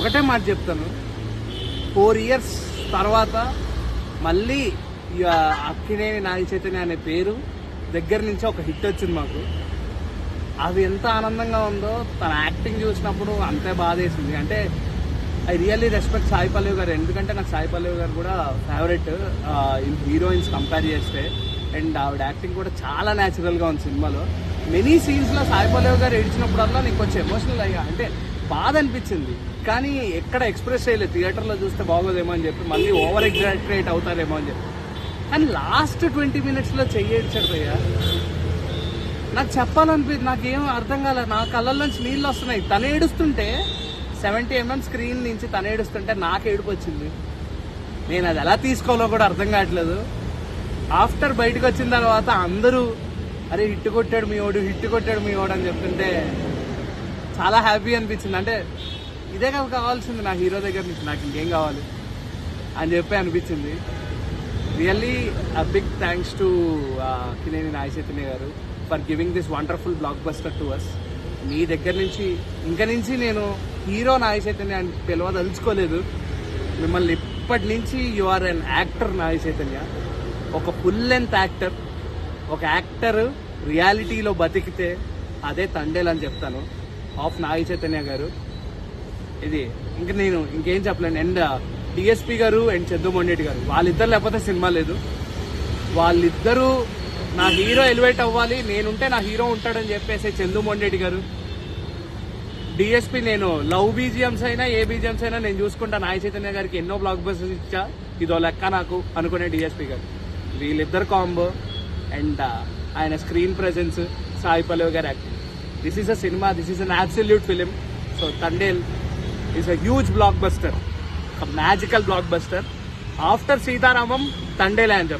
ఒకటే మాట చెప్తాను, 4 years తర్వాత మళ్ళీ ఇక అక్కినేని నాగ చైతన్య అనే పేరు దగ్గర నుంచి ఒక హిట్ వచ్చింది మాకు. అది ఎంత ఆనందంగా ఉందో, తన యాక్టింగ్ చూసినప్పుడు అంతే బాధేసింది. అంటే I really respect Sai Pallavi గారు, ఎందుకంటే నాకు సాయి పల్లవి గారు కూడా ఫేవరెట్ హీరోయిన్స్ కంపేర్ చేస్తే. అండ్ ఆవిడ యాక్టింగ్ కూడా చాలా న్యాచురల్గా ఉంది సినిమాలో. మెనీ సీన్స్లో సాయి పల్లవి గారు ఏడ్చినప్పుడల్లా నీకు కొంచెం ఎమోషనల్ అయ్యా, అంటే బాధ అనిపించింది. కానీ ఎక్కడ ఎక్స్ప్రెస్ చేయలేదు, థియేటర్లో చూస్తే బాగోదేమో అని చెప్పి, మళ్ళీ ఓవర్ ఎగ్జాక్రేట్ అవుతారేమో అని చెప్పి. కానీ లాస్ట్ 20 minutesలో చెయ్యేడ్చాడు అయ్యా. నాకు చెప్పాలనిపించింది, నాకేం అర్థం కాలేదు. నా కళ్ళల్లోంచి నీళ్ళు వస్తున్నాయి. తను ఏడుస్తుంటే 70 mm స్క్రీన్ నుంచి తను ఏడుస్తుంటే నాకు ఏడుపు వచ్చింది. నేను అది ఎలా తీసుకోవాలో కూడా అర్థం కావట్లేదు. ఆఫ్టర్ బయటకు వచ్చిన తర్వాత అందరూ అరే హిట్ కొట్టాడు మీ ఓడు, హిట్ కొట్టాడు మీ ఓడు అని చెప్తుంటే చాలా హ్యాపీ అనిపించింది. అంటే ఇదే కదా కావాల్సింది నా హీరో దగ్గర నుంచి, నాకు ఇంకేం కావాలి అని చెప్పి అనిపించింది. Really a big thanks to Akkineni Naga Chaitanya garu for giving this wonderful blockbuster to us. మీ దగ్గర నుంచి ఇంక నుంచి నేను హీరో నాగ చైతన్య అని పిలవదలుచుకోలేదు. మిమ్మల్ని ఇప్పటి నుంచి you are an actor Naga Chaitanya, ఒక ఫుల్ లెంత్ యాక్టర్. ఒక యాక్టర్ రియాలిటీలో బతికితే అదే తండేల్ అని చెప్తాను, ఆఫ్ నాగ చైతన్య గారు. ఇది ఇంక నేను ఇంకేం చెప్పలేను. అండ్ డిఎస్పి గారు అండ్ చందు మొండేటి గారు, వాళ్ళిద్దరు లేకపోతే సినిమా లేదు. వాళ్ళిద్దరూ నా హీరో ఎలివేట్ అవ్వాలి, నేనుంటే నా హీరో ఉంటాడని చెప్పేసి చందు మొండేటి గారు. డిఎస్పి నేను లవ్ బీజిఎమ్స్ అయినా ఏ బీజిఎమ్స్ అయినా నేను చూసుకుంటా. నాగ చైతన్య గారికి ఎన్నో బ్లాక్ బస్టర్స్ ఇచ్చా, ఇదో లెక్క నాకు అనుకునే డిఎస్పి గారు. వీళ్ళిద్దరు కాంబో అండ్ ఆయన screen presence, Sai Pallavi garu acting. This is a cinema, this is an absolute film. So Thandel is a huge blockbuster, magical blockbuster. After Sita Ramam తండేలే అని చెప్తారు.